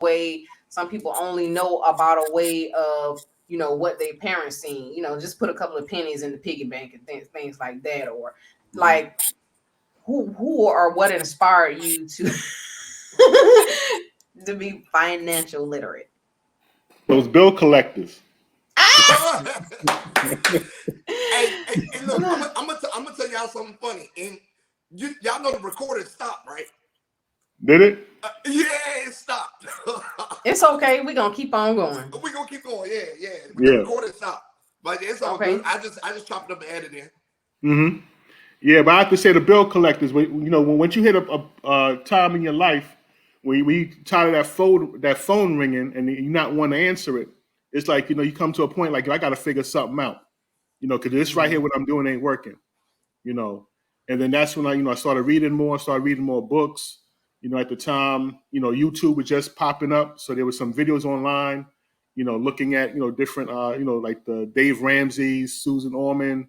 way. Some people only know about a way of, what their parents seen. Just put a couple of pennies in the piggy bank and things like that, or like who or what inspired you to to be financial literate? Those bill collectors. Hey, look, I'm gonna tell y'all something funny. And y'all know the recording stopped, right? Did it? Yeah, it stopped. It's okay. We're gonna keep on going. We're gonna keep going. Yeah. The Yeah. recording stopped. But it's all Okay. good. I just chopped it up and added in. Mm-hmm. Yeah, but I have to say the bill collectors. Once you hit a time in your life where you tired of that phone ringing and you not want to answer it, it's like you come to a point like I got to figure something out. Because this right here, what I'm doing ain't working. And then that's when I started reading more. Started reading more books. At the time, YouTube was just popping up, so there was some videos online. Looking at different like the Dave Ramsey's, Susan Orman,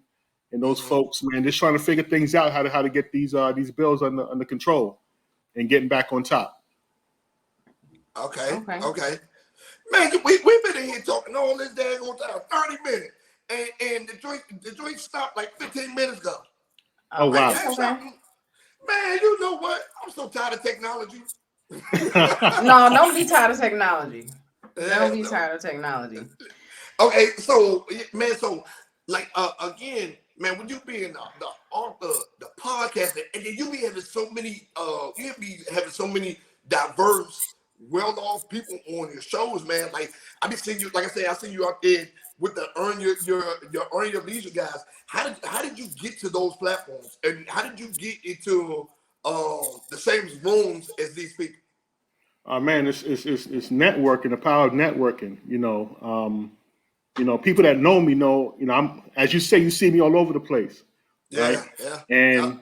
and those folks, man, just trying to figure things out how to get these bills under control and getting back on top. Okay. Man, we've been in here talking all this daggone time, 30 minutes, and the joint stopped like 15 minutes ago. Oh wow! Man, you know what? I'm so tired of technology. No, don't be tired of technology. Don't be tired of technology. Okay, so man, like again, man, when you being the author, the podcast, and then you be having so many diverse, well-off people on your shows, man. Like I be seeing you, like I said, I see you out there with the earn your leisure guys. How did you get to those platforms, and how did you get into the same rooms as these people? Man, it's networking, the power of networking. People that know me know. I'm, as you say, you see me all over the place, right? Yeah. And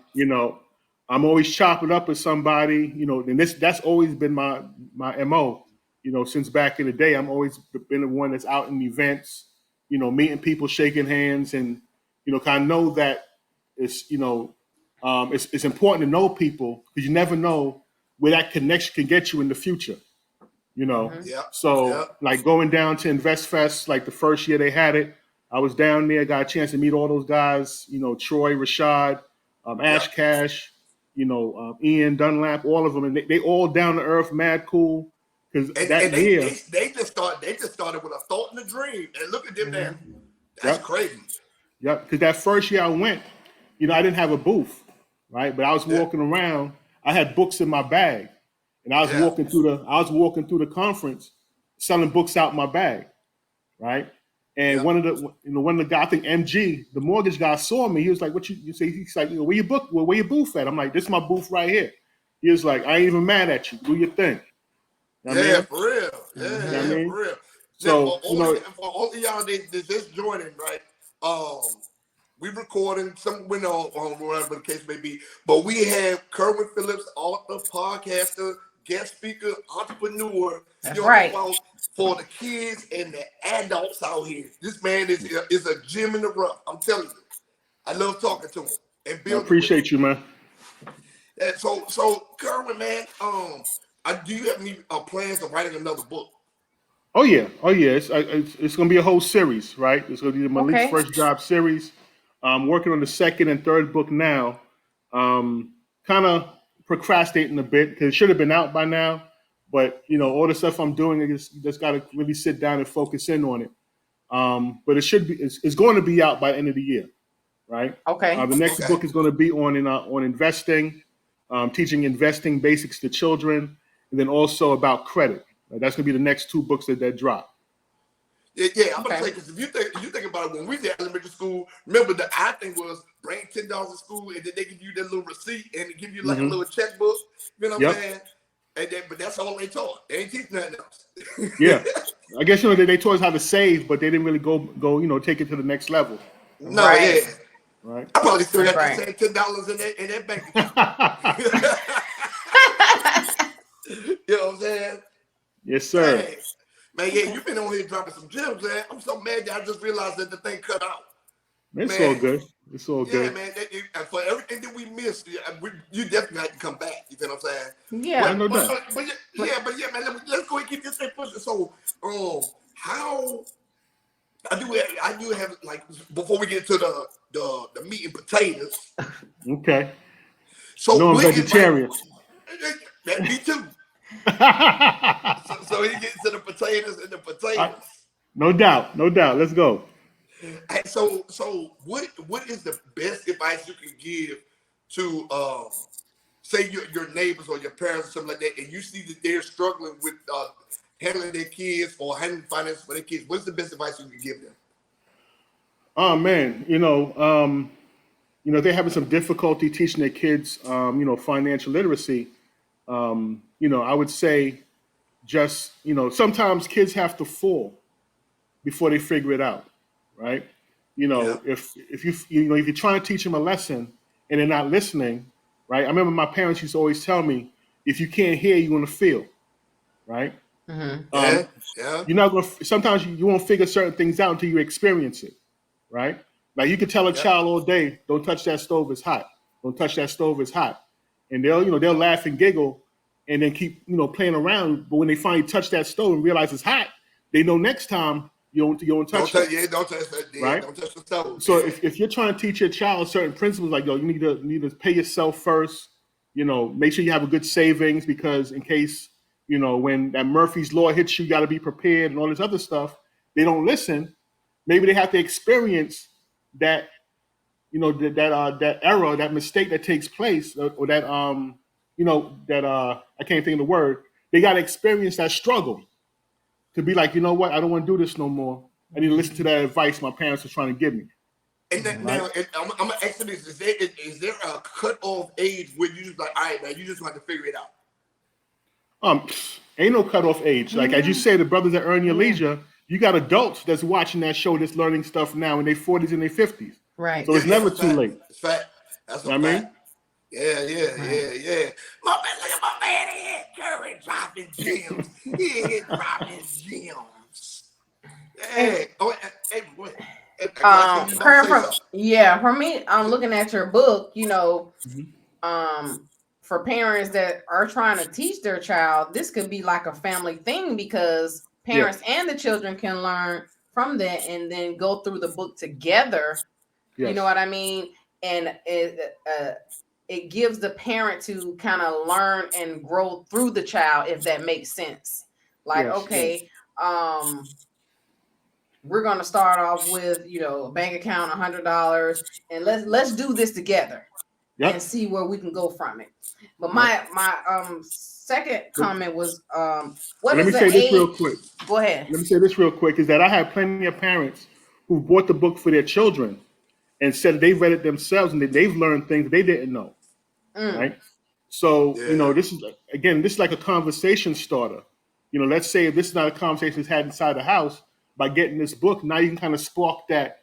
I'm always chopping up with somebody. And that's always been my MO. Since back in the day, I'm always been the one that's out in events. Meeting people, shaking hands, and kind of know that it's it's important to know people because you never know where that connection can get you in the future. Like going down to Invest Fest, like the first year they had it, I was down there, got a chance to meet all those guys. Troy, Rashad, Ash Cash, Ian Dunlap, all of them, and they all down to earth, mad cool. Because they just started with a thought and a dream, and look at them now. That's crazy. Yep. Because that first year I went, I didn't have a booth, right? But I was walking around. I had books in my bag, and I was walking through the conference, selling books out my bag, right? And one of the guys, I think MG, the mortgage guy, saw me. He was like, "What you say?" He's like, "Where your booth at?" I'm like, "This is my booth right here." He was like, "I ain't even mad at you. Do your thing." For real. For real. So for all of y'all that just joining, right? We recording, some went on whatever the case may be, but we have Kerwyn Phillips, author, podcaster, guest speaker, entrepreneur. That's right. For the kids and the adults out here. This man is a gem in the rough. I'm telling you. I love talking to him and building. I appreciate you, man. And so Kerwyn, man, do you have any plans of writing another book? Oh yeah. It's going to be a whole series, right? It's going to be the Maliks First Job series. I'm working on the second and third book now. Kind of procrastinating a bit because it should have been out by now. But all the stuff I'm doing, you just got to really sit down and focus in on it. But it's going to be out by the end of the year, right? Okay. The next book is going to be on investing, teaching investing basics to children, and then also about credit. That's going to be the next two books that drop. Yeah, I'm gonna say because if you think about it, when we did elementary school, remember the thing was bring $10 to school and then they give you that little receipt and they give you like a little checkbook. You know what I'm saying? And then, but that's all they taught. They ain't teach nothing else. Yeah, I guess they taught us how to save, but they didn't really go take it to the next level. No, right. Right. I probably still got that same $10 in that bank account. You know what I'm saying? Yes, sir. Man, yeah, you've been on here dropping some gems, man. I'm so mad that I just realized that the thing cut out. It's all man. good. It's all Yeah, good. man. For everything that we missed, you definitely have to come back. You know what I'm saying? I Yeah. know that. But But yeah, man. Let's go and keep this thing pushing. So, how I do have like before we get to the meat and potatoes. Okay. So, No, I'm what advice? vegetarian. That me too. So he gets to the potatoes and the I- potatoes. no doubt. No doubt. Let's go. And so what is the best advice you can give to say your neighbors or your parents or something like that, and you see that they're struggling with handling their kids or handling finances for their kids? What's the best advice you can give them? Oh man, they're having some difficulty teaching their kids, financial literacy. I would say just, sometimes kids have to fall before they figure it out, right? Yeah, If you're trying to teach them a lesson and they're not listening, right? I remember my parents used to always tell me, if you can't hear, you're gonna feel, right? mhm. yeah, Um, yeah, you're not gonna. Sometimes you won't figure certain things out until you experience it, right? Like you could tell a yeah. child all day, "Don't touch that stove; it's hot. Don't touch that stove; it's hot," and they'll laugh and giggle, and then keep playing around. But when they finally touch that stove and realize it's hot, they know next time you don't touch that, Don't touch that. Yeah, right? don't touch the stove. So Yeah, if you're trying to teach your child certain principles, like you need to pay yourself first. Make sure you have a good savings because in case when that Murphy's law hits you, you got to be prepared and all this other stuff. They don't listen. Maybe they have to experience that that error, that mistake that takes place, or that that I can't think of the word. They got to experience that struggle to be like, you know what, I don't want to do this no more. I need to listen to that advice my parents are trying to give me. and that, Right? now I'm gonna ask you this: is there a cutoff age where you just like, all right, man, you just want to figure it out? Um, ain't no cutoff age. Like as you say, the brothers that earn your Yeah. leisure, you got adults that's watching that show, that's learning stuff now in their 40s and their 50s. Right. So Yeah, it's yeah, never that's a too fact. late. It's fact. That's You a know what I fact. mean? Yeah, yeah, Right. yeah, yeah. My man, look at my man here, Kerwyn dropping gems. He here dropping gems. And Hey, oh, hey, wait. Hey, I see you about to Kurt, say something. for me, I'm looking at your book, Mhm. um, for parents that are trying to teach their child, this could be like a family thing because Yes. parents and the children can learn from that and then go through the book together. You know Yes. what I mean? And it gives the parent to kind of learn and grow through the child, if that makes sense. Like, Yes. Yes. okay, we're gonna start off with a bank account, $100, and let's do this together and Yep. see where we can go from it. But Yep. my second But, comment was but what let is me the say this real age? quick. Go ahead. Let me say this real quick is that I have plenty of parents who bought the book for their children and said they read it themselves and they've learned things they didn't know. Mm, Right? So, Yeah. this is like a conversation starter. Let's say if this is not a conversation that's had inside the house, by getting this book, now you can kind of spark that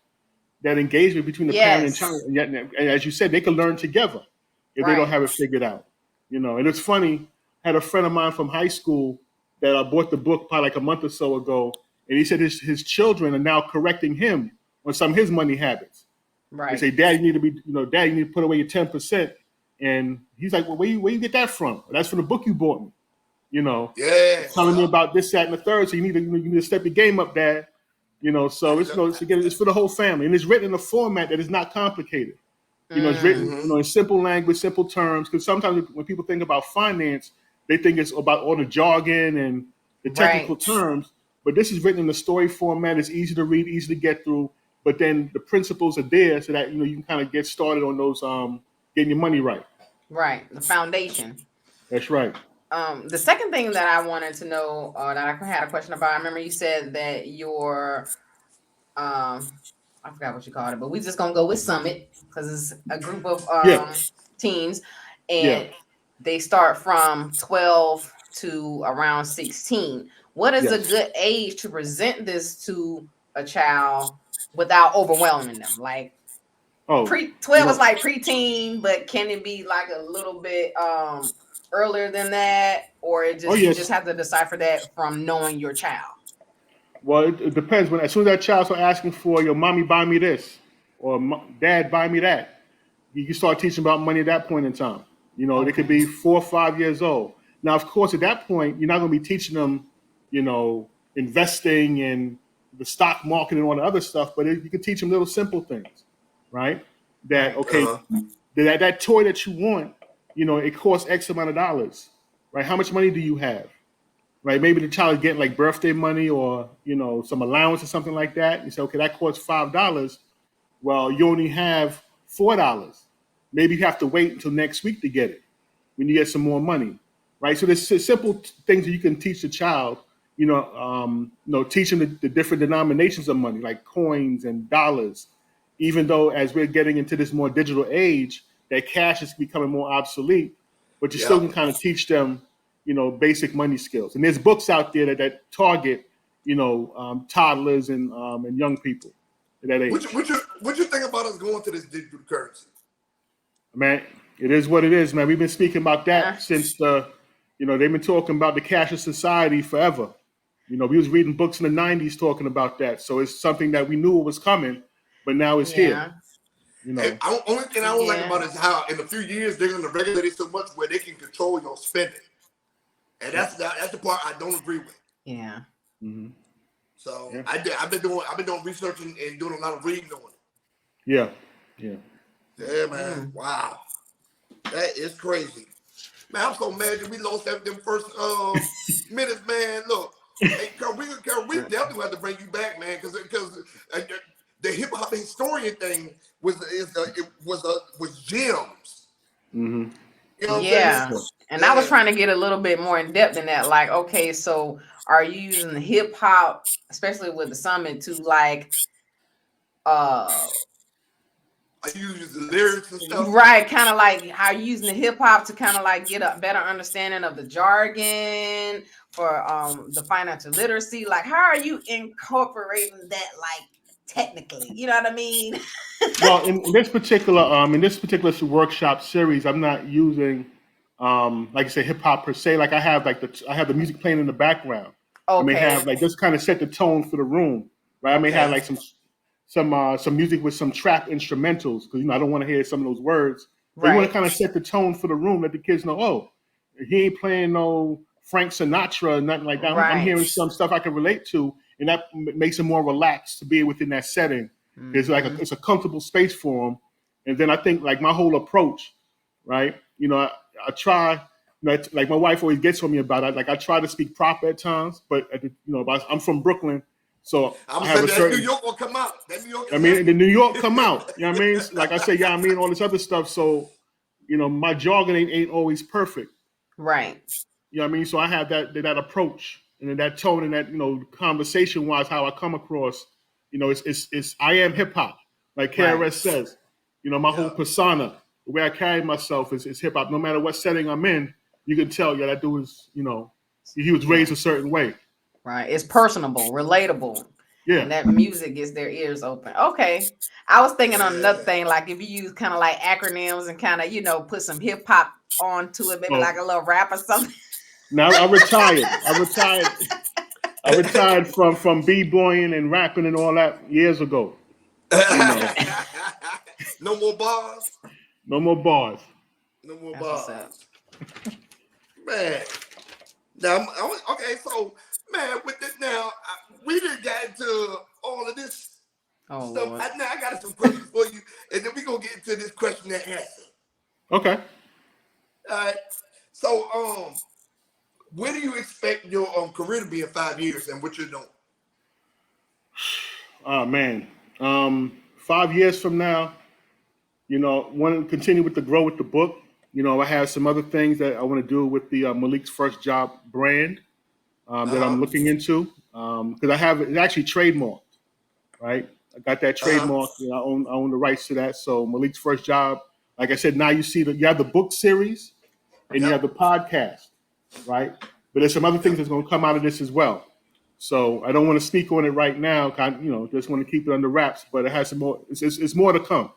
engagement between the parent and child. yes. And as you said, they can learn together if they don't Right. have it figured out. And it's funny, I had a friend of mine from high school that I bought the book probably like a month or so ago, and he said his children are now correcting him on some of his money habits. They Right. say, Dad, Dad, you need to put away your 10%. And he's like, well, where you get that from? That's from the book you bought me. Yeah. Telling me Yeah. about this, that, and the third. So you need to step your game up, Dad. So it's again, it's for the whole family, and it's written in a format that is not complicated. It's written, Mm, Mm-hmm. in simple language, simple terms. Because sometimes when people think about finance, they think it's about all the jargon and the technical right. terms. But this is written in a story format. It's easy to read, easy to get through. But then the principles are there so that you can kind of get started on those getting your money right. Right. The foundation. That's right. The second thing that I wanted to know, that I had a question about, I remember you said that your I forgot what you called it, but we just gonna go with Summit because it's a group of Yeah. teens, Yeah. and they start from 12 to around 16. What is a Yes. good age to present this to a child without overwhelming them? Like Oh, pre you 12 is know. like preteen, but can it be like a little bit earlier than that, or Oh you yes. just have to decipher that from knowing your child? Well, it depends. As soon as that child starts asking for your mommy buy me this, or Dad, buy me that. You can start teaching about money at that point in time. You know, they could Okay. be 4 or 5 years old. Now, of course, at that point, you're not going to be teaching them, you know, investing in the stock market and all the other stuff, but you can teach them little simple things, right? That, Right. okay, that toy that you want, you know, it costs X amount of dollars, right? How much money do you have? Right? Maybe the child is getting like birthday money or, you know, some allowance or something like that. You say, okay, that costs $5. Well, you only have $4. Maybe you have to wait until next week to get it when you get some more money, right? So there's simple things that you can teach the child. Teach them the different denominations of money, like coins and dollars. Even though as we're getting into this more digital age, that cash is becoming more obsolete, but you still Yeah. can kind of teach them, you know, basic money skills. And there's books out there that target, you know, toddlers and young people at that age. What you think about us going to this digital currency? Man, it is what it is, man. We've been speaking about Yeah. that since they've been talking about the cashless society forever. You know, we was reading books in the 90s talking about that. So it's something that we knew it was coming, but now it's here. You know. And only thing I don't like Yeah. about it is how in a few years they're going to regulate it so much where they can control your spending, and that's the part I don't agree with. Yeah. Mm-hmm. So Yeah. I've been doing research and doing a lot of reading on it. Yeah. Yeah. Yeah, man. Wow, that is crazy. Man, I'm so mad that we lost them first minutes, man. Look, hey, we definitely have to bring you back, man, because the hip hop historian thing was gems. Mm-hmm. You know what I'm Yeah. saying? And I was trying to get a little bit more in depth in that. Like, okay, so are you using the hip hop, especially with the summit, to like I use the lyrics and stuff. right, kind of like how you using the hip hop to kind of like get a better understanding of the jargon for the financial literacy. Like, how are you incorporating that like technically? You know what I mean? Well, in this particular workshop series, I'm not using like I say hip hop per se. Like I have the music playing in the background. I may Okay. have like just kind of set the tone for the room, right? I may have like some music with some trap instrumentals because I don't want to hear some of those words. But you want Right. to kind of set the tone for the room, let the kids know, oh, he ain't playing no Frank Sinatra or nothing like that. I'm Right. hearing some stuff I can relate to, and that makes it more relaxed to be within that setting. It's like it's a comfortable space for them. And then I think like my whole approach, right? I try. Like my wife always gets on me about it. Like I try to speak proper at times, but I'm from Brooklyn, so I'm I have saying a that certain. New York will come out. That New York. I mean, the New York come out. You know what I mean? Like I say, yeah, I mean all this other stuff. So, my jargon ain't always perfect. Right. You know what I mean? So I have that approach and then that tone and that conversation wise how I come across. It's I am hip hop, like KRS says. My whole persona, the way I carry myself is hip hop. No matter what setting I'm in, you can tell. Yeah, that dude is he was raised a certain way. Right. It's personable, relatable. Yeah. And that music gets their ears open. Okay. I was thinking on another thing, like if you use kind of like acronyms and kind of, put some hip hop onto it, maybe like a little rap or something. Now I retired. I retired from b-boying and rapping and all that years ago. No more bars. No more bars. No more That's bars. Man. Now, okay, so, man, with this now, we done got into all of this stuff. Lord. Now, I got some questions for you, and then we're going to get into this question and answer. Okay. All right. So, where do you expect your career to be in 5 years and what you're doing? Oh, man. 5 years from now, want to continue with the grow with the book. I have some other things that I want to do with the Malik's First Job brand that I'm looking into because I have it actually trademarked, right? I got that trademark. I own the rights to that. So Malik's First Job, like I said, now you have the book series and you have the podcast, right? But there's some other things that's going to come out of this as well. So I don't want to speak on it right now. Just want to keep it under wraps. But it has some more. It's more to come.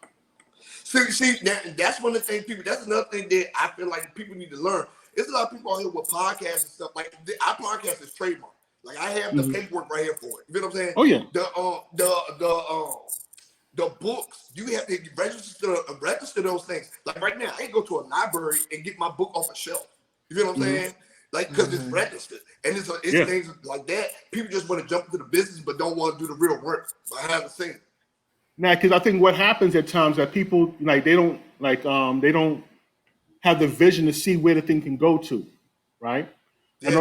See, that's one of the things that's another thing that I feel like people need to learn. There's a lot of people out here with podcasts and stuff. Like our podcast is trademarked. Like I have the paperwork right here for it. You know what I'm saying? Oh yeah. the books, you have to register those things. Like right now, I can go to a library and get my book off a shelf. You feel what I'm saying? Like, because it's registered. And it's things like that. People just want to jump into the business but don't want to do the real work behind the scenes. Now, because I think what happens at times that people like they don't have the vision to see where the thing can go to, right? I know,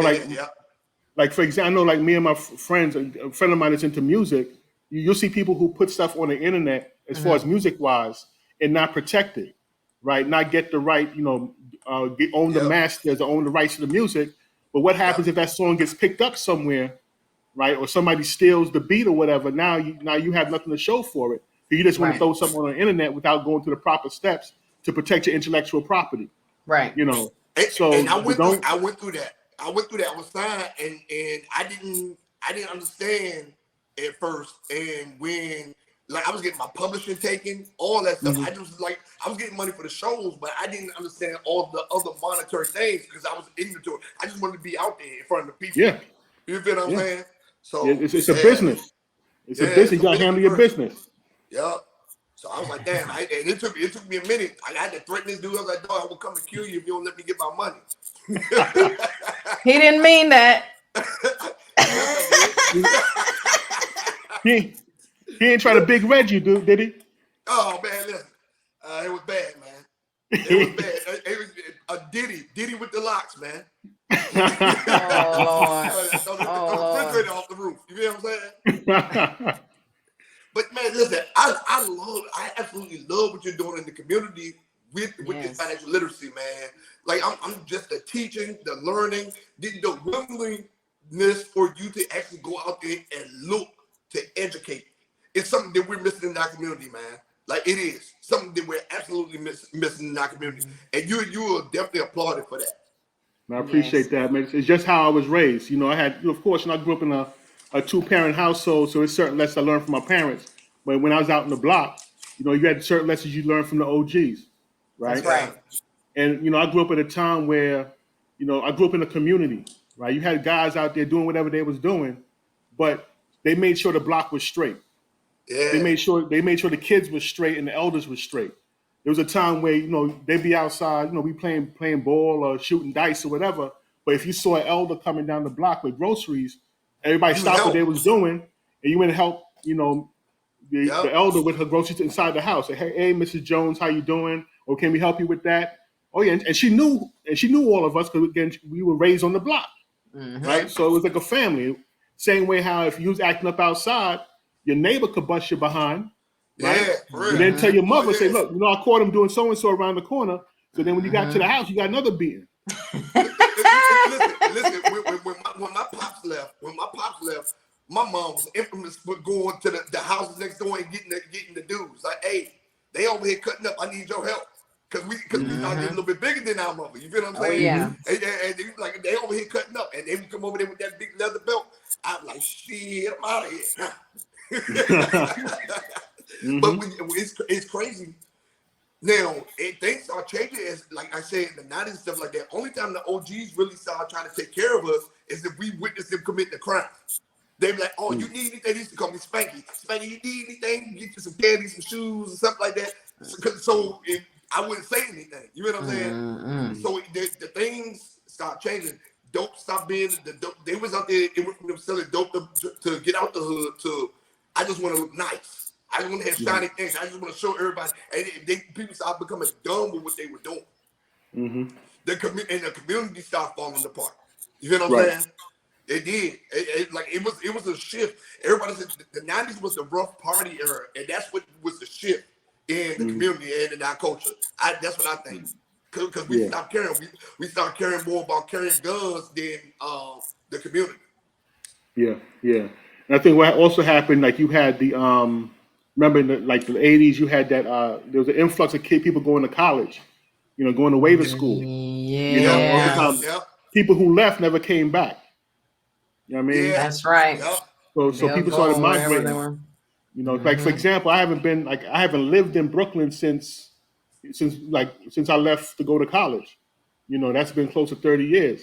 like for example, I know like me and my friends, a friend of mine that's into music, you'll see people who put stuff on the internet as far as music wise and not protect it, right? Not get the right, own the masters, own the rights to the music. But what happens if that song gets picked up somewhere, right? Or somebody steals the beat or whatever? Now you have nothing to show for it. You just want to throw something on the internet without going through the proper steps to protect your intellectual property. Right. So and I went through that. I was signed and I didn't understand at first. And when like I was getting my publishing taken, all that stuff, I was getting money for the shows, but I didn't understand all the other monetary things because I was ignorant to it. I just wanted to be out there in front of the people. Yeah. You feel what I'm saying? So it's a business. It's a business. You gotta handle your business. Yeah. So I was like, damn, and it took me a minute. I had to threaten this dude. I was like, dog, I will come and kill you if you don't let me get my money. He didn't mean that. He ain't trying to big red you, dude, did he? Oh man, listen. It was bad, man. It was bad. It was a Diddy with the locks, man. Oh Lord. The refrigerator off the roof. You feel what I'm saying? But man, listen, I absolutely love what you're doing in the community with this financial literacy, man. Like I'm just the teaching, the learning, the willingness for you to actually go out there and look to educate. It's something that we're missing in our community, man. Like it is something that we're absolutely missing in our community, and you are definitely applauded for that. And I appreciate that, man. It's just how I was raised. I had, of course, I grew up in a two-parent household, so there's certain lessons I learned from my parents. But when I was out in the block, you had certain lessons you learned from the OGs, right? That's right. And I grew up at a time where, I grew up in a community, right? You had guys out there doing whatever they was doing, but they made sure the block was straight. Yeah. They made sure the kids were straight and the elders were straight. There was a time where, they'd be outside, we playing ball or shooting dice or whatever. But if you saw an elder coming down the block with groceries, everybody stopped what they was doing, and you went to help, the elder with her groceries inside the house. Say, hey, Mrs. Jones, how you doing? Or can we help you with that? Oh yeah, and she knew all of us because again we were raised on the block, right? So it was like a family. Same way how if you was acting up outside, your neighbor could bust you behind, right? Yeah, and then tell your mother, say, look, I caught him doing so and so around the corner. So then when you got to the house, you got another beating. Listen. When my pops left, my mom was infamous for going to the houses next door and getting the dudes. Like, hey, they over here cutting up. I need your help. Because we start getting a little bit bigger than our mother. You feel what I'm saying? Yeah. And they over here cutting up. And they would come over there with that big leather belt. I'm like, shit, I'm out of here. But it's crazy. Now, things start changing as, like I said, in the 90s and stuff like that. Only time the OGs really start trying to take care of us is if we witness them commit the crime. They be like, oh, you need anything? They used to call me Spanky. Spanky, you need anything? Get you some candy, some shoes, or something like that. So I wouldn't say anything. You know what I'm saying? So the things start changing. Dope stopped being the dope. They was out there, it went from them selling dope to get out the hood to, I just want to look nice. I just want to have shiny things. I just want to show everybody. And people started becoming dumb with what they were doing. The community started falling apart. You feel what I'm saying? It did. It was a shift. Everybody said the 90s was the rough party era, and that's what was the shift in the community and in our culture. That's what I think. Because we stopped caring. We started caring more about carrying guns than the community. Yeah. And I think what also happened, like you had the remember in the 80s, you had that there was an influx of people going to college, going away to school. People who left never came back. You know what I mean? Yeah, that's right. So people started migrating. Like for example, I haven't lived in Brooklyn since I left to go to college. That's been close to 30 years.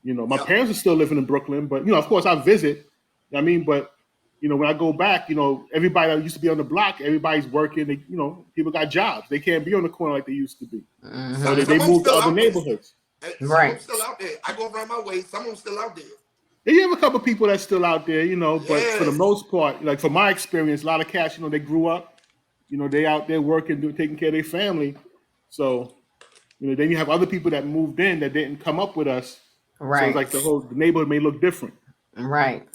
My parents are still living in Brooklyn, but of course I visit. I mean, but when I go back, everybody that used to be on the block, everybody's working. They, people got jobs. They can't be on the corner like they used to be. Some, Or they some of them moved to still other out there. neighborhoods. Some of them Right. still out there. I go around my way. Some of them still out there. And you have a couple of people that's still out there, but for the Yeah. most part, like from my experience, a lot of cats, they grew up, they out there working, taking care of their family. So, then you have other people that moved in that didn't come up with us. So it's Right. like the neighborhood may look different. Right.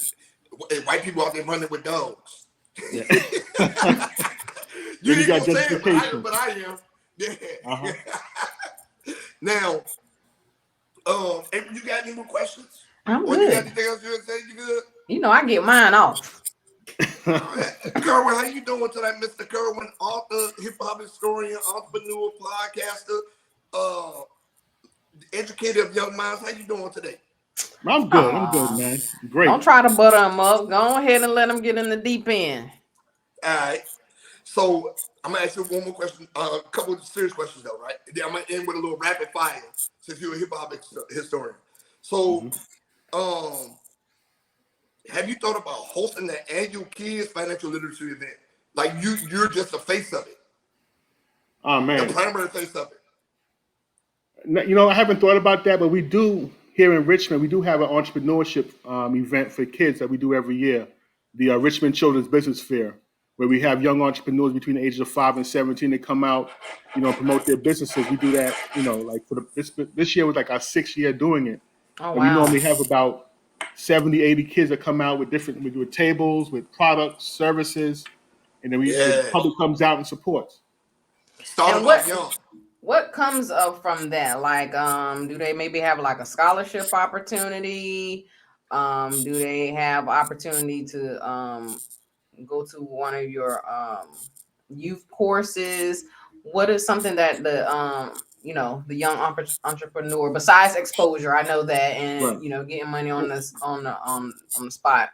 White people out there running with dogs. Yeah. You Then you ain't got gonna say it, justification. but I am. Yeah. Uh-huh. Now, April, you got any more questions? I'm Or you got good. anything else you want to say? You good? I get mine off. Kerwyn, how you doing tonight, Mr. Kerwyn, author, hip hop historian, entrepreneur, podcaster, educator of young minds? How you doing today? I'm good. I'm good, man. Great. Don't try to butter them up. Go ahead and let them get in the deep end. All right. So I'm gonna ask you one more question, a couple of serious questions though, right? Then I'm gonna end with a little rapid fire since you're a hip hop historian. So, have you thought about hosting the annual Kids Financial Literacy event? Like you're just the face of it. Oh man, the primary face of it. I haven't thought about that, but we do here in Richmond. We do have an entrepreneurship event for kids that we do every year, the Richmond Children's Business Fair, where we have young entrepreneurs between the ages of 5 and 17 that come out, promote their businesses. We do that, like for this year was like our 6th year doing it. Oh, And we wow. normally have about 70, 80 kids that come out with with tables, with products, services, and then the public comes out and supports. Started off young. What comes up from that? Like, do they maybe have like a scholarship opportunity? Do they have opportunity to go to one of your youth courses? What is something that the the young entrepreneur, besides exposure, I know that, and Right. getting money on this on the spot.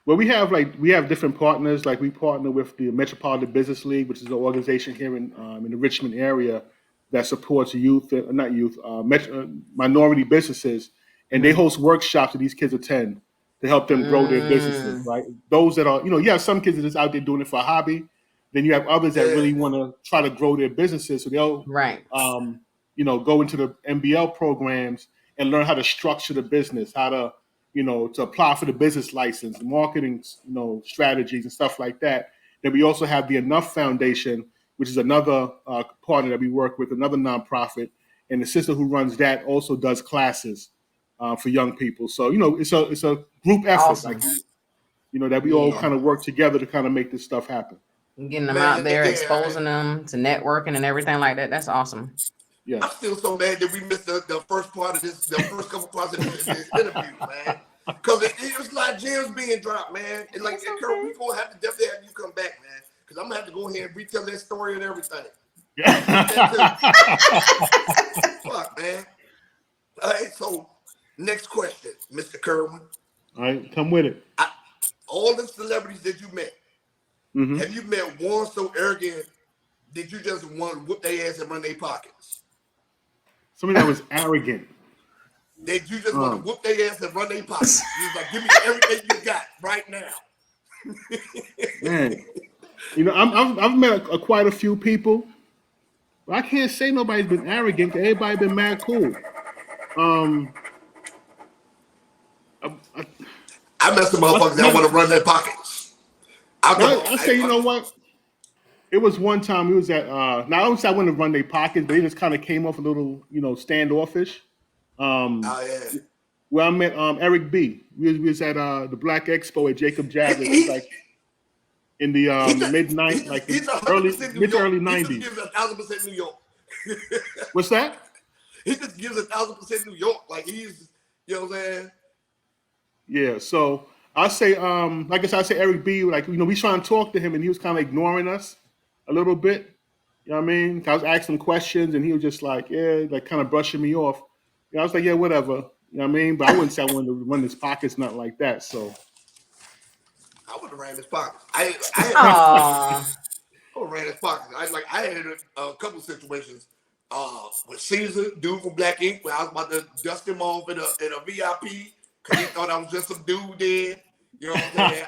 Well, we have different partners. Like we partner with the Metropolitan Business League, which is an organization here in the Richmond area that supports minority businesses, and they host workshops that these kids attend to help them grow their businesses. Right? Those that are, you have some kids that are just out there doing it for a hobby. Then you have others that really want to try to grow their businesses, so they'll go into the MBL programs and learn how to structure the business, how to to apply for the business license, marketing, strategies and stuff like that. Then we also have the Enough Foundation, which is another partner that we work with, another nonprofit, and the sister who runs that also does classes for young people. So it's a group effort, Awesome. that we all kind of work together to kind of make this stuff happen. Getting them out there, exposing them to networking and everything like that. That's awesome. Yeah. I'm still so mad that we missed the first part of this, the first couple parts of this interview, man. Because it was like gems being dropped, man. And like, Kerwyn, we're going to have to definitely have you come back, man. Because I'm going to have to go ahead and retell that story and everything. Fuck, man. All right, so next question, Mr. Kerwyn. All right, come with it. All the celebrities that you met, have you met one so arrogant that you just want to whoop their ass and run their pockets? Somebody that was arrogant. That you just want to whoop their ass and run their pockets. You're like, give me everything you got right now. Man, I've met quite a few people, but I can't say nobody's been arrogant. Everybody been mad cool. I met some motherfuckers that want to run their pockets. I say, you know what? It was one time we was at now I don't say I wouldn't run their pockets, but they just kind of came off a little, standoffish. Where I met Eric B. We was at the Black Expo at Jacob Javits, like in the mid-90s, like mid-early 90s. He just gives 1,000% New York. What's that? He just gives 1,000% New York. Like he's, you know what I'm saying? Yeah, so I say, like I said, Eric B. Like we trying to talk to him, and he was kind of ignoring us a little bit. You know what I mean? I was asking him questions, and he was just like, yeah, like kind of brushing me off. I was like, yeah, whatever. You know what I mean? But I wouldn't say I wanted to run his pockets, not like that. So I would have ran his pockets. I would have ran his pockets. I had a couple of situations with Caesar, dude from Black Ink, where I was about to dust him off in a VIP because he thought I was just some dude there. You You know what I'm saying?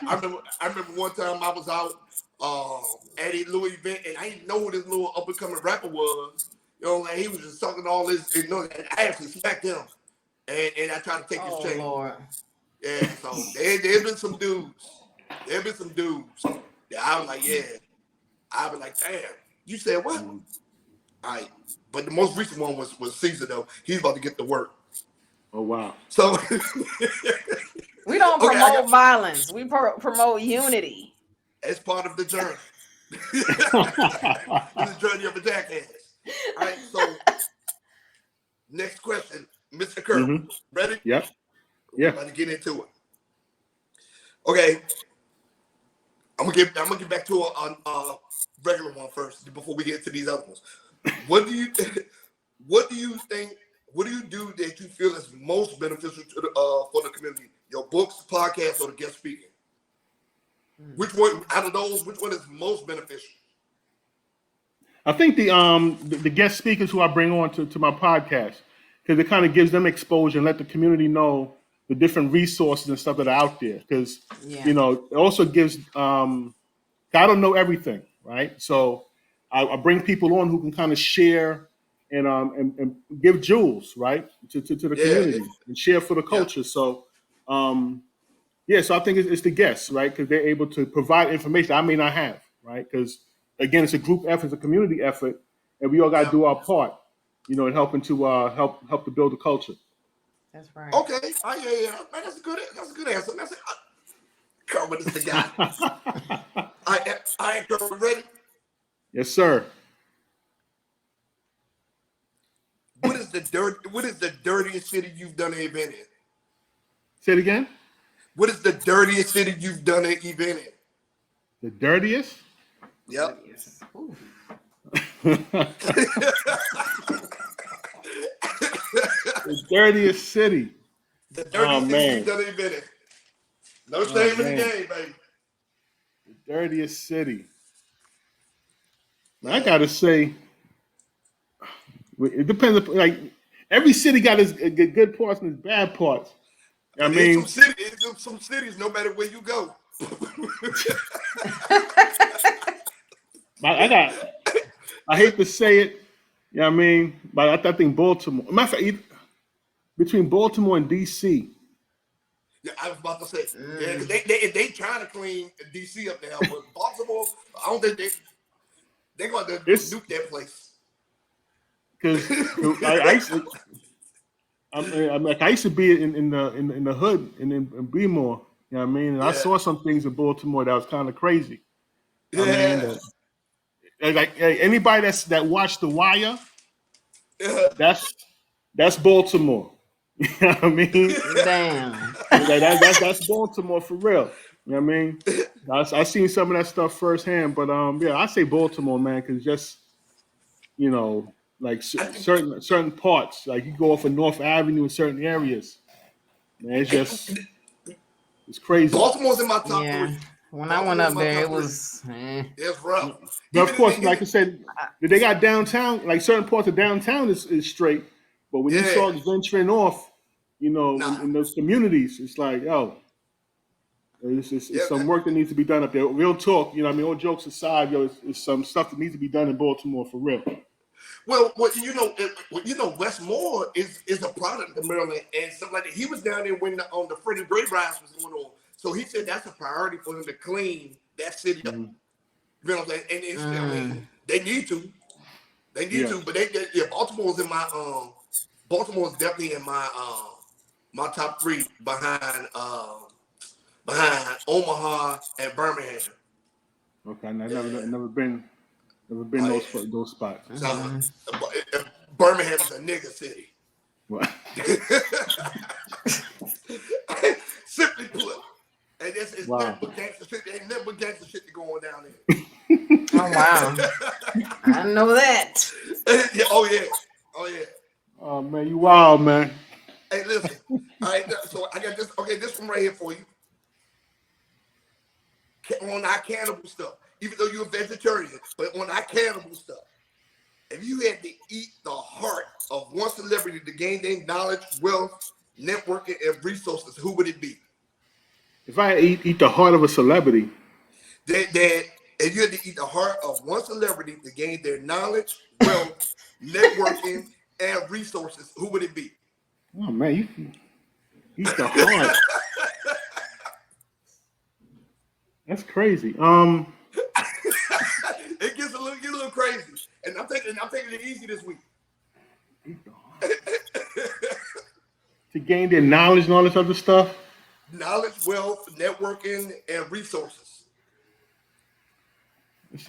I remember one time I was out at a little event, and I didn't know who this little up and coming rapper was. You know, like he was just talking all this, and I actually smacked him, and I tried to take his chain. Lord. Yeah, so there's been some dudes. There's been some dudes that I was like, yeah. I was like, damn. You said what? All right. But the most recent one was Caesar, though. He's about to get to work. Oh, wow. So we don't promote violence. We promote unity. It's part of the journey. It's the journey of a jackass. All right, so next question, Mr. Kerwyn. Ready? Yep. Yeah. We're about to get into it. Okay. I'm gonna get back to a regular one first before we get to these other ones. What do you think? What do you do that you feel is most beneficial to for the community? Your books, podcasts, or the guest speaking? Which one out of those? Which one is most beneficial? I think the guest speakers who I bring on to my podcast, because it kind of gives them exposure and let the community know the different resources and stuff that are out there. Because it also gives I don't know everything, right? So I bring people on who can kind of share and give jewels, right, to the community and share for the culture. So so I think it's the guests, right, because they're able to provide information I may not have, right? Because again, it's a group effort, it's a community effort, and we all got to do our part, in helping to help to build the culture. That's right. Okay, yeah. Man, that's a good answer. That's it. Kerwyn is the guy. I am Kerwyn. Ready? Yes, sir. What is the dirtiest city you've done an event in? Say it again. What is the dirtiest city you've done an event in? The dirtiest? Yep. The dirtiest city. The dirtiest city you've done an event in. No shame in the game, baby. The dirtiest city. I gotta say, it depends. Like every city got its good parts and its bad parts. I mean, some cities, no matter where you go. I hate to say it, I mean, but I think Baltimore. Matter of fact, between Baltimore and DC. Yeah, I was about to say, because they trying to clean DC up there, but Baltimore, I don't think they're going to nuke that place. Because I used to be in the hood in Bmore, you know what I mean? And I saw some things in Baltimore that was kind of crazy. Yeah. I mean, like anybody that watched The Wire, that's Baltimore. You know what I mean? Damn. That's Baltimore for real. You know what I mean? I seen some of that stuff firsthand, but I say Baltimore, man, because just like certain parts, like you go off of North Avenue in certain areas, man, it's crazy. Baltimore's in my top 3. When I went up there, it was it's rough. But of course, like I said, they got downtown, like certain parts of downtown is straight, but when you start venturing off, in those communities, it's like, it's some work that needs to be done up there. Real talk, all jokes aside, it's some stuff that needs to be done in Baltimore for real. Well, Westmore is a product of Maryland and stuff like that. He was down there when the Freddie Gray riots was going on, so he said that's a priority for him to clean that city up. You know what I'm saying? And I mean, they need to, but Baltimore's in my Baltimore's definitely in my my top 3 behind Omaha and Birmingham. Okay, I've never been those spots. Birmingham is a nigga city. What? Simply put. And it's nothing but gangster shit. Ain't nothing but gangster shit going down there. Oh wow. I know that. Oh yeah. Oh man, you wild, man. Hey, listen. All right, so I got this. Okay, this one right here for you. On our cannibal stuff, even though you're a vegetarian, but on our cannibal stuff, if you had to eat the heart of one celebrity to gain their knowledge, wealth, networking, and resources, who would it be? If I eat the heart of a celebrity, That if you had to eat the heart of one celebrity to gain their knowledge, wealth, networking, and resources, who would it be? oh man, you eat the heart. That's crazy. It gets a little crazy, and I'm taking it easy this week. Eat the heart. To gain their knowledge and all this other stuff. Knowledge, wealth, networking, and resources.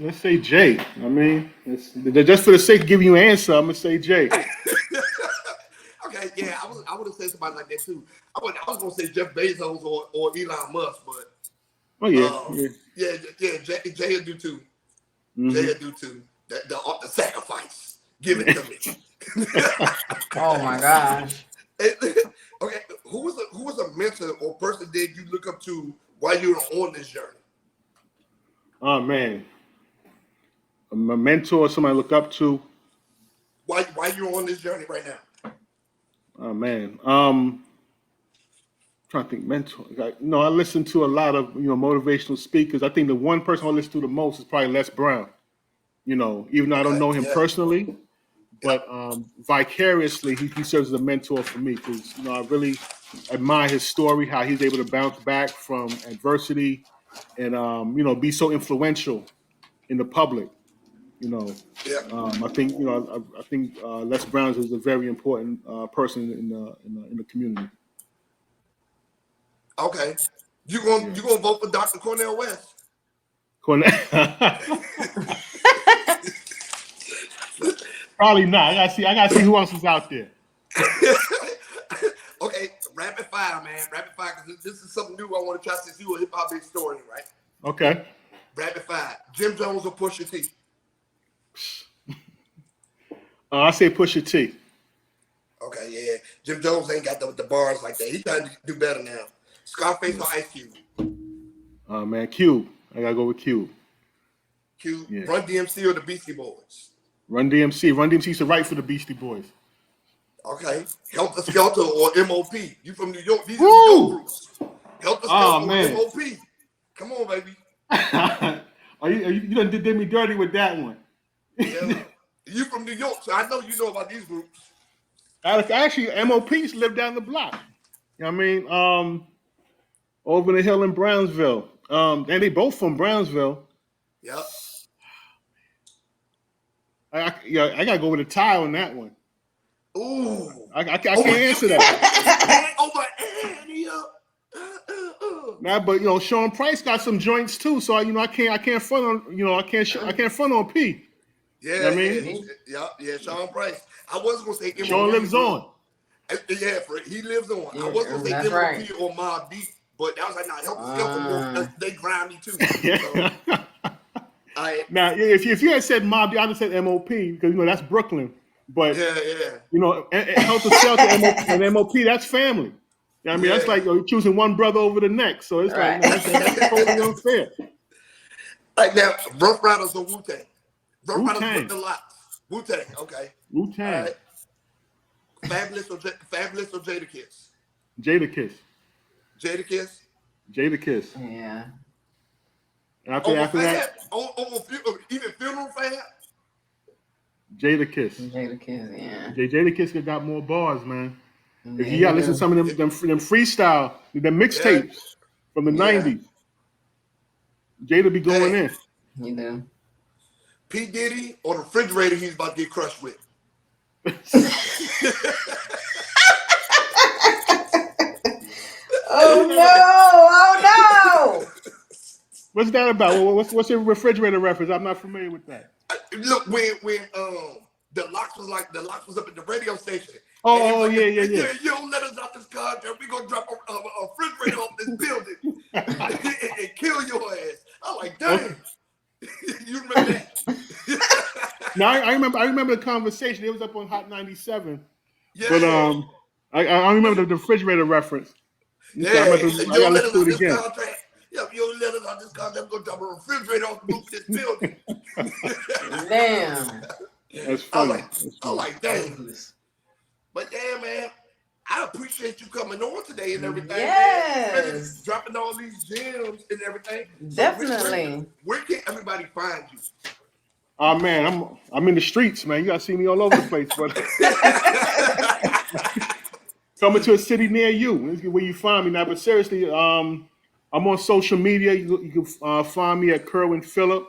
Let's say Jay. I mean, just for the sake of giving you an answer, I'm gonna say Jay. Okay, yeah, I would have said somebody like that too. I was gonna say Jeff Bezos or Elon Musk, but Oh yeah. Jay will do too. Mhm. Jay will do too. The sacrifice, give it to me. Oh my gosh. Okay, who was a mentor or person that you look up to while you were on this journey? Oh man, a mentor, somebody I look up to. Why you're on this journey right now? Oh man, trying to think mentor. I listen to a lot of motivational speakers. I think the one person I listen to the most is probably Les Brown. Even though I don't know him personally, but vicariously he serves as a mentor for me because I really admire his story, how he's able to bounce back from adversity, and be so influential in the public. I think Les Brown is a very important person in the community. Okay, you gonna vote for Dr. Cornel West? Probably not. I gotta see who else is out there. Okay, rapid fire, man. Rapid fire, because this is something new I want to try since you a hip hop historian, right? Okay. Rapid fire. Jim Jones or Pusha T? I say Pusha T. Okay, yeah. Jim Jones ain't got the bars like that. He's trying to do better now. Scarface or Ice Cube? Man, Cube. I gotta go with Cube. Cube. Yeah. Run DMC or the Beastie Boys? Run DMC. Run DMC is the right for the Beastie Boys. Okay. Helter Skelter or MOP? You from New York? These are New York groups. Helter Skelter or MOP? Come on, baby. You done did me dirty with that one. Yeah. You from New York, so I know you know about these groups. Actually, MOPs live down the block. I mean, over the hill in Brownsville. And they both from Brownsville. Yep. I gotta go with a tie on that one. Ooh. I can't answer that. Over Nah, but Sean Price got some joints too, so I can't front on I can't front on P. Yeah, you know what I mean? Yeah, Sean Price. I was gonna say MOP. Sean lives on. Yeah, he lives on. Yeah, I was gonna say MOP right. or Mobb Deep, but I was like, nah, Helter Skelter, they grind me too. So, now, if you had said Mobb Deep, I'd have said MOP because that's Brooklyn. But Helter Skelter and MOP, that's family. I mean, that's like choosing one brother over the next. So it's right. That's totally unfair. Right now, Rough Riders or Wu-Tang? Rough Riders Wu-Tang. with the locks. Wu-Tang, okay. Wu-Tang. All right. Fabulous or Jadakiss? Jadakiss. Jadakiss? Jadakiss. Yeah. After that, even Funeral Fab? Jadakiss. Jadakiss, yeah. Jadakiss got more bars, man. If you got to listen to some of them freestyle, them mixtapes from the 90s, Jada be going in. You know. P. Diddy or the refrigerator he's about to get crushed with? Oh no! What's that about? What's your refrigerator reference? I'm not familiar with that. Look, when the locks was up at the radio station. Oh, like, yeah. You don't let us out this contract. We're gonna drop a refrigerator off this building and kill your ass. I'm like, damn. You remember that? No, I remember the conversation. It was up on Hot 97. Yeah. But I remember the refrigerator reference. Yeah. I gotta listen to it again. Yeah, you don't let us out this contract. We're gonna drop a refrigerator off the roof of this building. Damn. That's funny. I'm like, damn. But yeah, man, I appreciate you coming on today and everything. Yes. Man. Dropping all these gems and everything. Definitely. So where can everybody find you? Oh man, I'm in the streets, man. You gotta see me all over the place, but coming to a city near you is where you find me now. But seriously, I'm on social media. You can find me at Kerwyn Phillips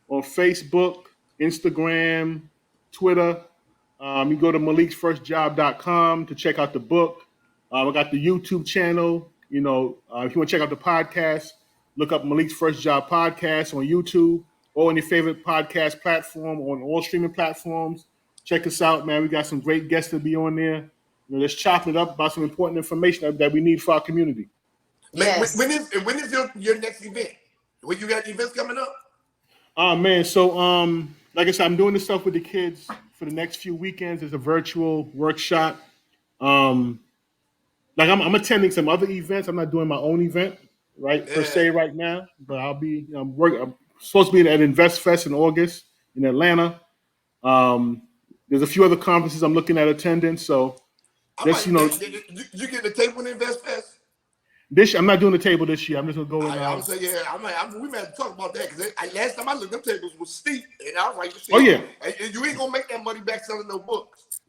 on Facebook, Instagram, Twitter. You go to maliksfirstjob.com to check out the book. I got the YouTube channel. You know, if you want to check out the podcast, look up Malik's First Job Podcast on YouTube or on your favorite podcast platform, on all streaming platforms. Check us out, man. We got some great guests to be on there. You know, let's chop it up about some important information that we need for our community. Yes. When is your next event? When you got events coming up? Oh man, so like I said, I'm doing this stuff with the kids for the next few weekends. It's a virtual workshop. Like I'm attending some other events. I'm not doing my own event, right, per se right now. But I'll be I'm supposed to be at Invest Fest in August in Atlanta. There's a few other conferences I'm looking at attending. So just you get the table in Invest Fest? I'm not doing the table this year. I'm just gonna go and. I would say we might have to talk about that because last time I looked, them tables was steep, and I was like, oh yeah, you ain't gonna make that money back selling no books.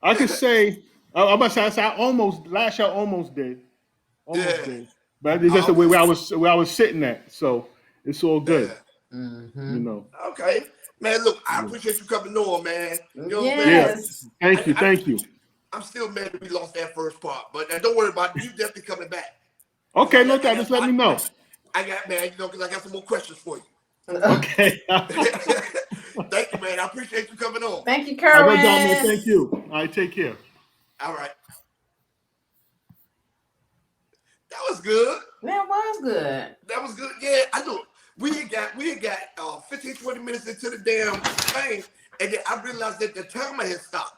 I could say I'm about to say I almost last year I almost did, did, but it's just the way where I was sitting at, so it's all good, you know. Okay, man. Look, I appreciate you coming on, man. You know what I'm Yes. Yeah. Thank you. I'm still mad that we lost that first part, but don't worry about it. You definitely coming back. Okay, no doubt. Just let me know. I got, man, because I got some more questions for you. Okay. Thank you, man. I appreciate you coming on. Thank you, Kerwyn. Thank you. All right, take care. All right. That was good. That was good. That was good. Yeah, I know. We had got 15, 20 minutes into the damn thing, and then I realized that the timer had stopped.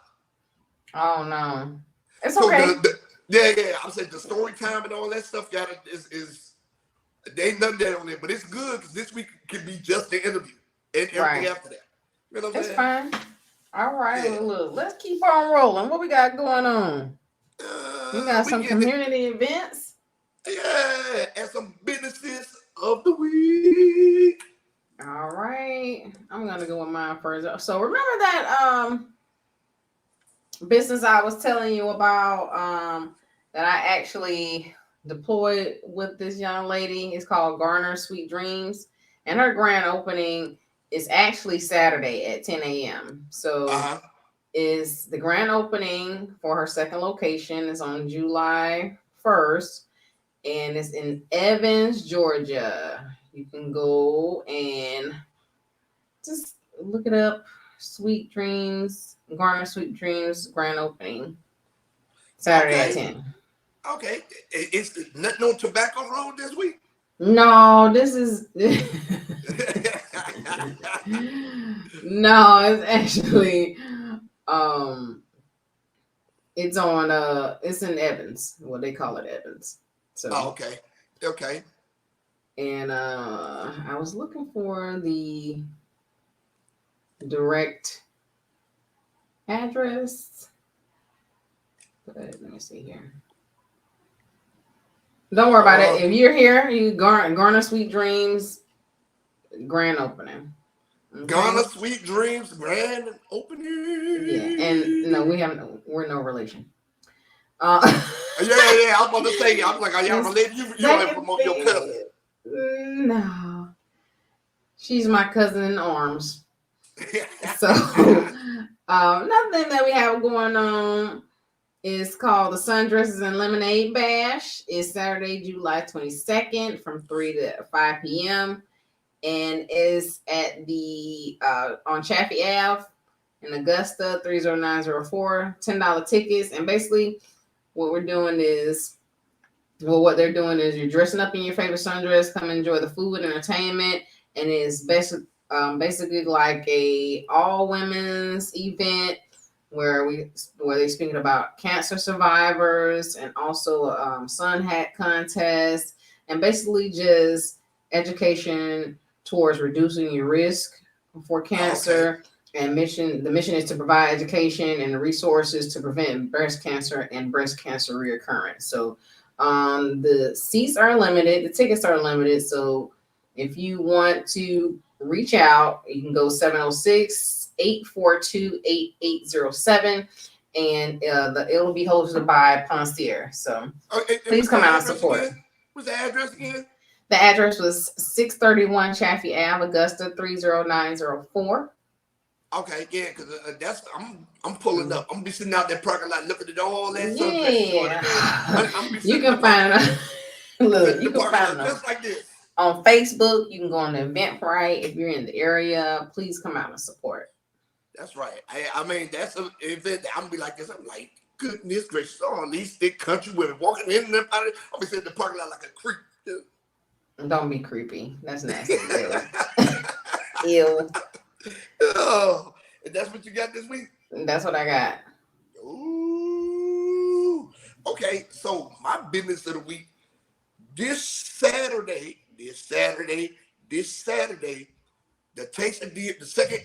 Oh no, it's okay. Yeah. I'm saying the story time and all that stuff is there ain't nothing there on there, but it's good because this week can be just the interview and everything after that. You know what I'm saying? Fine. All right, well, look, let's keep on rolling. What we got going on? We got some community events. Yeah, and some businesses of the week. All right, I'm gonna go with mine first. So remember that business I was telling you about that I actually deployed with this young lady. It's called Garner Sweet Dreams, and her grand opening is actually Saturday at 10 a.m. So is the grand opening for her second location is on July 1st, and it's in Evans, Georgia. You can go and just look it up. Sweet Dreams, Garner Sweet Dreams grand opening Saturday at 10. Okay. It's nothing on Tobacco Road this week? No, this is no, it's actually it's on it's in Evans. Well, they call it Evans. So okay. And I was looking for the direct address, but let me see here. Don't worry about it. If you're here, you Garner Sweet Dreams grand opening. Okay. Garner Sweet Dreams grand opening. Yeah, and no, we're no relation. Yeah. I was about to say, I'm like, are y'all related? You don't promote your cousin. No. She's my cousin in arms. So another thing that we have going on is called the Sundresses and Lemonade Bash. It's Saturday, July 22nd from 3 to 5 p.m. and is at the on Chaffee Ave in Augusta, 30904, $10 tickets. And basically what they're doing is you're dressing up in your favorite sundress, come enjoy the food, entertainment, and it's basically like a all women's event where they're speaking about cancer survivors and also sun hat contest, and basically just education towards reducing your risk for cancer, And the mission is to provide education and resources to prevent breast cancer and breast cancer reoccurrence. So the seats are limited, the tickets are limited. So if you want to reach out, you can go 706-842-8807, and it'll be hosted by Poncier. So please come out and support. Again? What's the address again? The address was 631 Chaffee Ave, Augusta 30904. Okay, yeah, because that's I'm pulling up. I'm gonna be sitting out there parking lot looking at all that. Yeah, I'm you can find it. Look, you can find it just like this on Facebook. You can go on the Eventbrite if you're in the area. Please come out and support. That's right. I mean, that's an event that I'm gonna be like this. I'm like, goodness gracious, all these thick country women walking in and out. I'm be sitting in the parking lot like a creep. Don't be creepy. That's nasty. Ew. Oh, and that's what you got this week? That's what I got. Ooh. Okay, so my business of the week, this Saturday, the second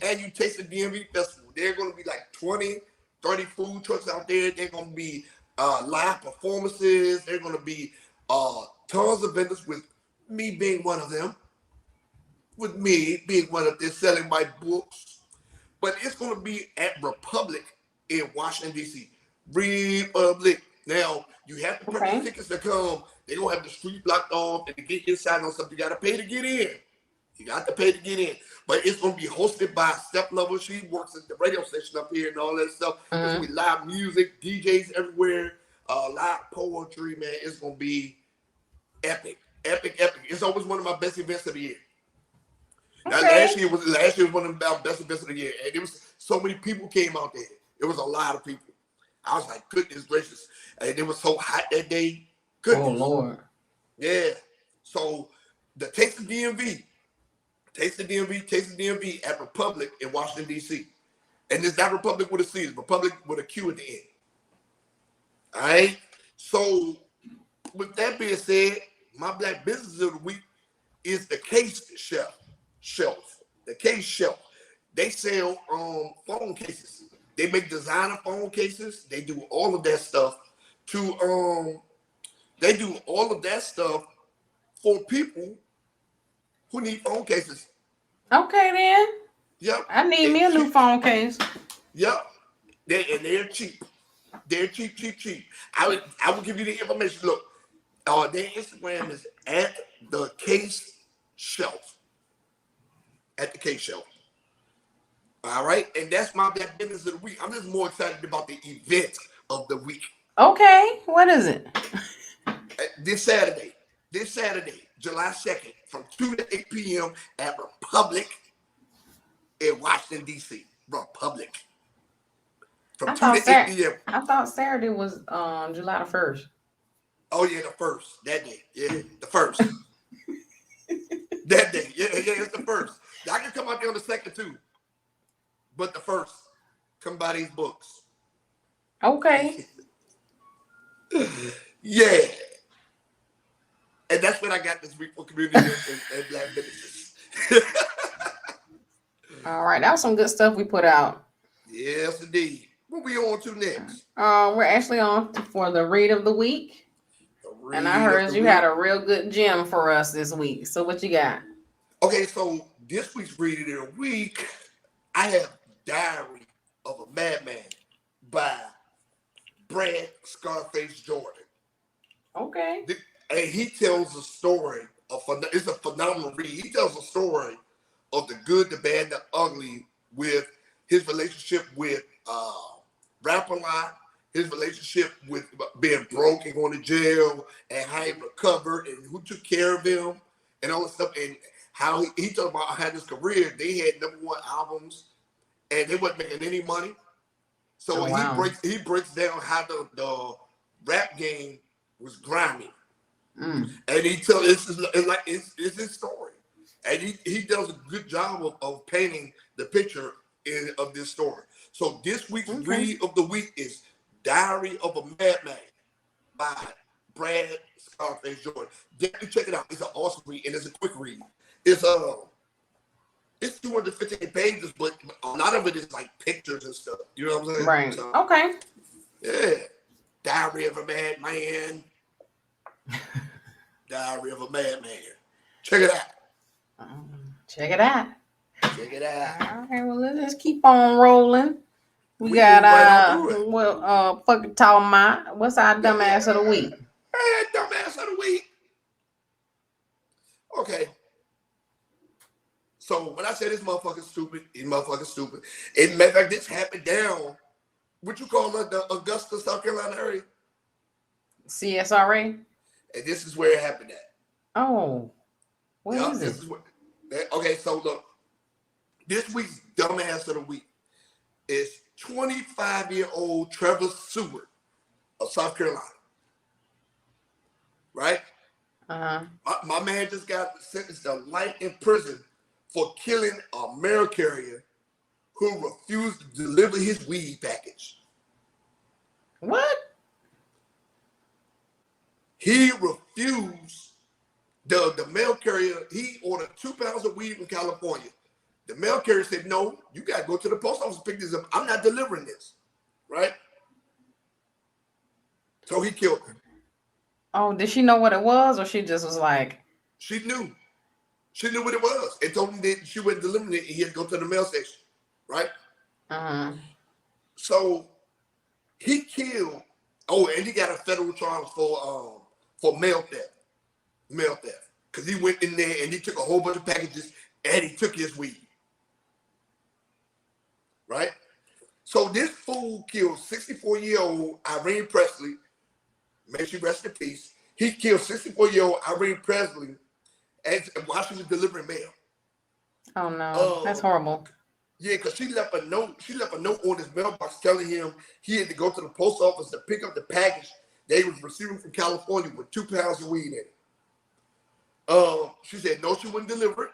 annual Taste of DMV Festival. There are going to be like 20, 30 food trucks out there. They're going to be live performances. They're going to be tons of vendors, with me being one of them. With me being one of them selling my books. But it's going to be at Republic in Washington, D.C. Republic. Now, you have to purchase tickets to come. They're going to have the street blocked off, and to get inside on something, you got to pay to get in. You got to pay to get in. But it's going to be hosted by Step Level. She works at the radio station up here and all that stuff. There's going to be live music, DJs everywhere, live poetry, man. It's going to be epic. Epic. It's always one of my best events of the year. Now, last year was one of our best events of the year. And there was so many people came out there. It was a lot of people. I was like, goodness gracious. And it was so hot that day. Goodness. Oh, Lord. Yeah. So the Taste of DMV at Republic in Washington, D.C. And it's not Republic with a C, it's Republic with a Q at the end. All right? So with that being said, my black business of the week is the Case Shelf. The Case Shelf. They sell phone cases. They make designer phone cases. They do all of that stuff for people who need phone cases. Okay, then. Yep. I need me a new phone case. Yep. They're cheap. They're cheap. I will give you the information. Look, their Instagram is at the Case Shelf. At the Case Shelf. All right, and that's my black business of the week. I'm just more excited about the event of the week. Okay, what is it? This Saturday, July 2nd, from 2 to 8 p.m. at Republic in Washington, D.C. Republic. From 2 to 8 p.m. I thought Saturday was July the 1st. Oh, yeah, the 1st. That day. Yeah, the 1st. That day. Yeah, it's the 1st. I can come out there on the 2nd, too. But the 1st, come buy these books. Okay. Yeah. And that's what I got this week for community and black businesses. All right, that was some good stuff we put out. Yes, indeed. What we on to next? We're actually on for the read of the week. And I heard you had a real good gem for us this week. So what you got? Okay, so this week's read of the week, I have Diary of a Madman by Brad Scarface Jordan. Okay. And he tells a story it's a phenomenal read. He tells a story of the good, the bad, the ugly with his relationship with rap a lot, his relationship with being broke and going to jail, and how he recovered and who took care of him and all that stuff. And how he talked about how his career, they had #1 albums and they wasn't making any money. So he breaks down how the rap game was grimy. And he tells it's his story. And he does a good job of painting the picture of this story. So this week's read of the week is Diary of a Madman by Brad Scarface Jordan. Definitely check it out. It's an awesome read and it's a quick read. It's It's 258 pages, but a lot of it is like pictures and stuff. You know what I'm saying? Right. So, Okay. yeah. Diary of a Madman. Diary of a Madman. Check it out. Check it out. Check it out. Okay, well, let's keep on rolling. We got fucking talking about what's our dumbass of the week? Hey, dumbass of the week. Okay. So when I say this motherfucker's stupid, he's motherfucking stupid. And matter of fact, this happened down, what you call it, the Augusta, South Carolina area? CSRA? And this is where it happened at. Oh. What is it? Okay, so look. This week's dumbass of the week is 25-year-old Trevor Seward of South Carolina. Right? Uh-huh. My man just got sentenced to life in prison for killing a mail carrier who refused to deliver his weed package. What? He refused. The mail carrier, he ordered 2 pounds of weed from California. The mail carrier said, no, you got to go to the post office and pick this up. I'm not delivering this. Right? So he killed him. Oh, did she know what it was, or she just was like? She knew. She knew what it was. And told him that she wasn't delivering it, and he had to go to the mail station. Right? Uh-huh. So he killed. Oh, and he got a federal charge for mail theft. Mail theft. Because he went in there and he took a whole bunch of packages and he took his weed. Right? So this fool killed 64-year-old Irene Presley. May she rest in peace. He killed 64-year-old Irene Presley while she was delivering mail. Oh no, that's horrible. Yeah, because she left a note. She left a note on his mailbox telling him he had to go to the post office to pick up the package they was receiving from California with 2 pounds of weed in it. She said no, she wouldn't deliver it.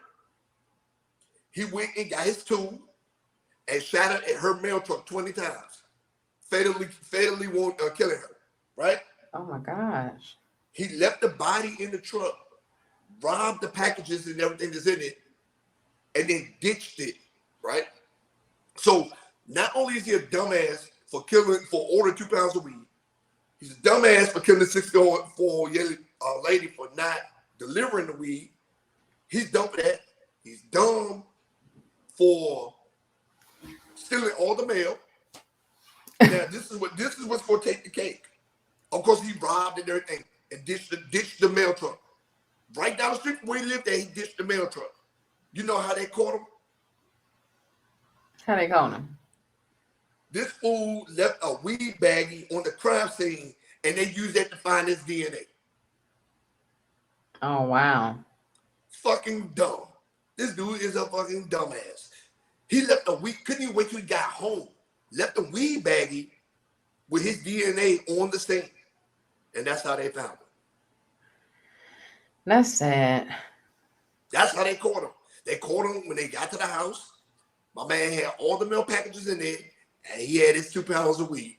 He went and got his tool and shot it at her mail truck 20 times, fatally killing her. Right? Oh my gosh. He left the body in the truck, robbed the packages and everything that's in it, and then ditched it. Right? So not only is he a dumbass for ordering 2 pounds of weed, he's a dumbass for killing a 64-year-old lady for not delivering the weed. He's dumb for that. He's dumb for stealing all the mail. Now this is what's gonna take the cake. Of course, he robbed and everything and ditched the mail truck. Right down the street from where he lived at, he ditched the mail truck. You know how they caught him? How they caught him? This fool left a weed baggie on the crime scene, and they used that to find his DNA. Oh wow. Fucking dumb. This dude is a fucking dumbass. He left couldn't even wait till he got home. Left the weed baggie with his DNA on the scene. And that's how they found him. That's sad. That's how they caught him. They caught him when they got to the house. My man had all the mail packages in there, and he had his 2 pounds of weed.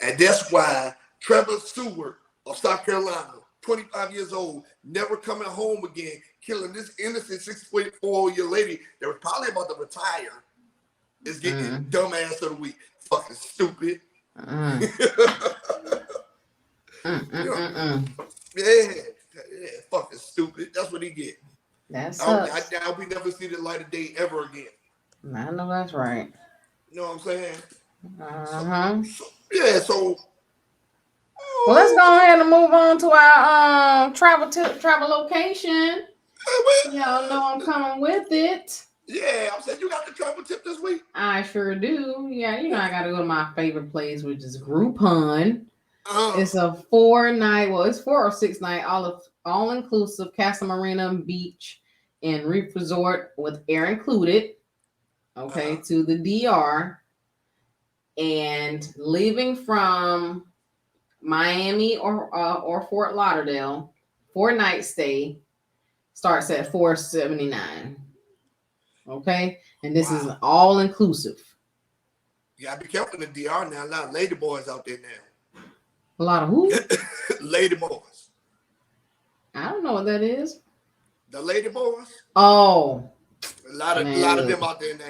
And that's why Trevor Seward of South Carolina, 25 years old, never coming home again, killing this innocent 64-year-old lady that was probably about to retire, is getting dumbass of the week. Fucking stupid. Yeah, fucking stupid. That's what he get. That's I we never see the light of day ever again. I know that's right. You know what I'm saying? Uh-huh. So well, let's go ahead and move on to our travel location. Y'all know I'm coming with it. Yeah, I'm saying you got the travel tip this week. I sure do. Yeah, you know I gotta go to my favorite place, which is Groupon. It's a 4-night, well, it's 4 or 6 night, all inclusive Casa Marina Beach and Reef Resort with air included. Okay, to the DR, and leaving from Miami or Fort Lauderdale, 4-night stay starts at $479. Okay, and this is all inclusive. You gotta be careful in the DR now. A lot of lady boys out there now. A lot of who? Lady boys. I don't know what that is. The lady boys. Oh, A lot man, of look. them out there now.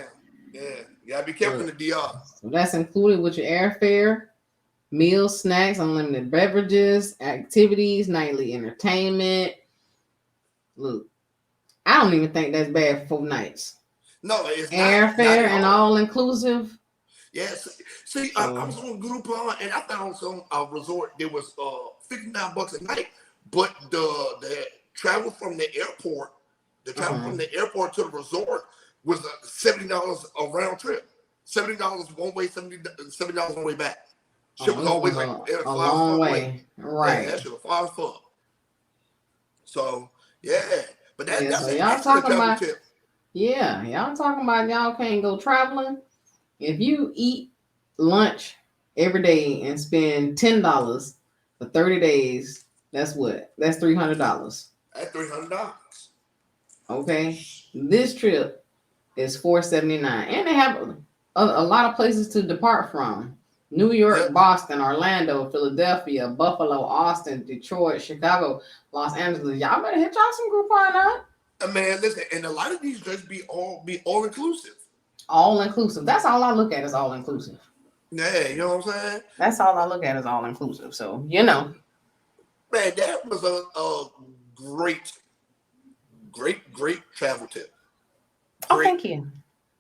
Yeah, you gotta be careful in the DR. So that's included with your airfare, meals, snacks, unlimited beverages, activities, nightly entertainment. Look, I don't even think that's bad for 4 nights. No, it's not Airfare at and all. all inclusive. Yes. See, I So, was on Groupon and I found some resort. There was $59 a night, but the travel from the airport, to the resort was $70 a round trip. $70 one way, $70 one way back. Shit was this always was like a far as long fuck away. way. Yeah, Right. that shit was far as fuck. So yeah, but Yeah, that's so an y'all excellent talking travel about, tip. yeah, y'all talking about y'all can't go traveling. If you eat lunch every day and spend $10 for 30 days, that's what? That's $300. At $300. Okay. This trip is $479. And they have a lot of places to depart from. New York, Yep. Boston, Orlando, Philadelphia, Buffalo, Austin, Detroit, Chicago, Los Angeles. Y'all better hit y'all some Groupon up. Man, listen, and a lot of these drinks be all inclusive. All inclusive. That's all I look at is all inclusive. Yeah, you know what I'm saying? That's all I look at is all inclusive. So, you know. Man, that was a great travel tip. Oh, thank you.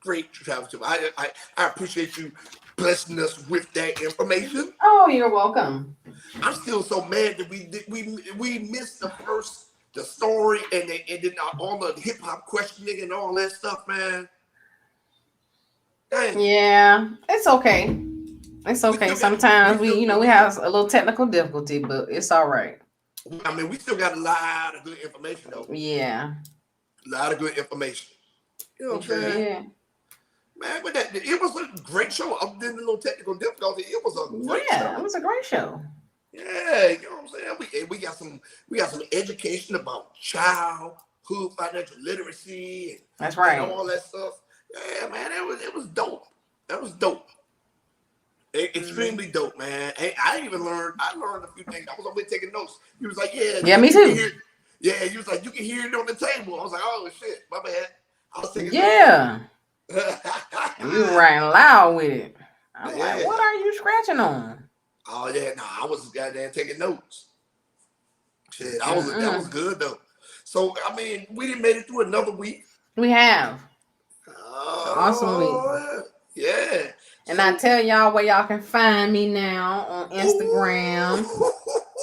Great travel tip. I appreciate you blessing us with that information. Oh, you're welcome. I'm still so mad that we missed the story and then all the hip hop questioning and all that stuff, man. Dang. Yeah, it's okay. It's okay. Sometimes we have a little technical difficulty, but it's all right. I mean, we still got a lot of good information though. Yeah. A lot of good information. You know what I'm saying? Yeah. Man, but it was a great show. Other than the little technical difficulty, it was a great show. Yeah, it was a great show. Yeah, you know what I'm saying? We got some education about childhood financial literacy That's right. and all that stuff. Yeah, man, it was dope. That was dope. Extremely dope, man. I learned a few things. I was over there taking notes. He was like, Yeah, me too. He was like, you can hear it on the table. I was like, oh shit, my bad. I was taking Yeah. notes. You were writing loud with it. I'm Yeah. like, what are you scratching on? Oh yeah, I was goddamn taking notes. Shit, that was good though. So I mean, we done made it through another week. We have. Oh, Awesome week. Yeah. And I tell y'all where y'all can find me now on Instagram.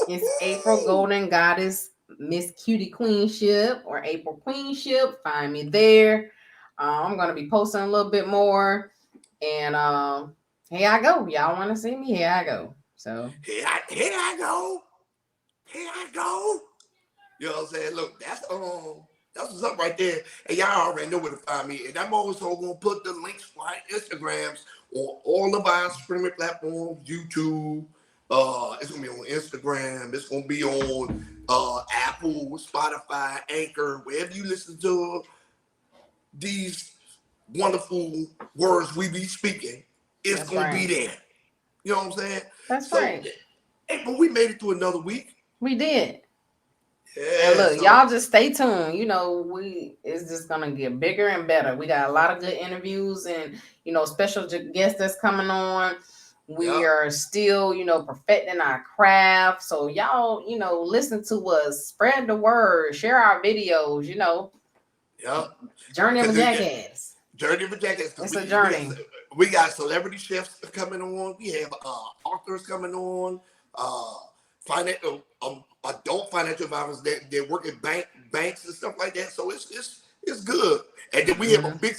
It's April Golden Goddess Miss Cutie Queenship or April Queenship. Find me there. I'm gonna be posting a little bit more. And here I go. Y'all want to see me? Here I go. So here I go. Here I go. You know what I'm saying? Look, that's what's up right there. And y'all already know where to find me. And I'm also gonna put the links for our Instagrams on all of our streaming platforms, YouTube. It's gonna be on Instagram. It's gonna be on Apple, Spotify, Anchor, wherever you listen to these wonderful words we be speaking. It's that's gonna right. be there. You know what I'm saying? That's So, right. hey, but we made it through another week. We did. Yeah. And look, y'all just stay tuned. You know, it's just gonna get bigger and better. We got a lot of good interviews and special guests that's coming on. We are still, perfecting our craft. So y'all, listen to us, spread the word, share our videos. Yeah. Journey of a Jackass. Journey of a Jackass. It's a journey. We got celebrity chefs coming on. We have authors coming on. Adult financial advisors that work at banks and stuff like that. So it's good. And then we have a big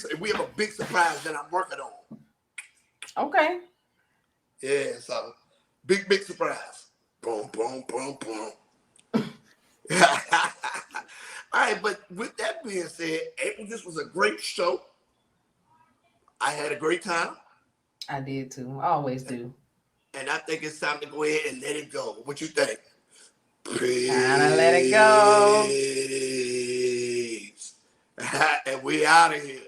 surprise that I'm working on. Okay. Yeah, so big surprise. Boom, boom, boom, boom. All right, but with that being said, April, this was a great show. I had a great time. I did too. I always do. And I think it's time to go ahead and let it go. What you think? Peace. Time to let it go. And we out of here.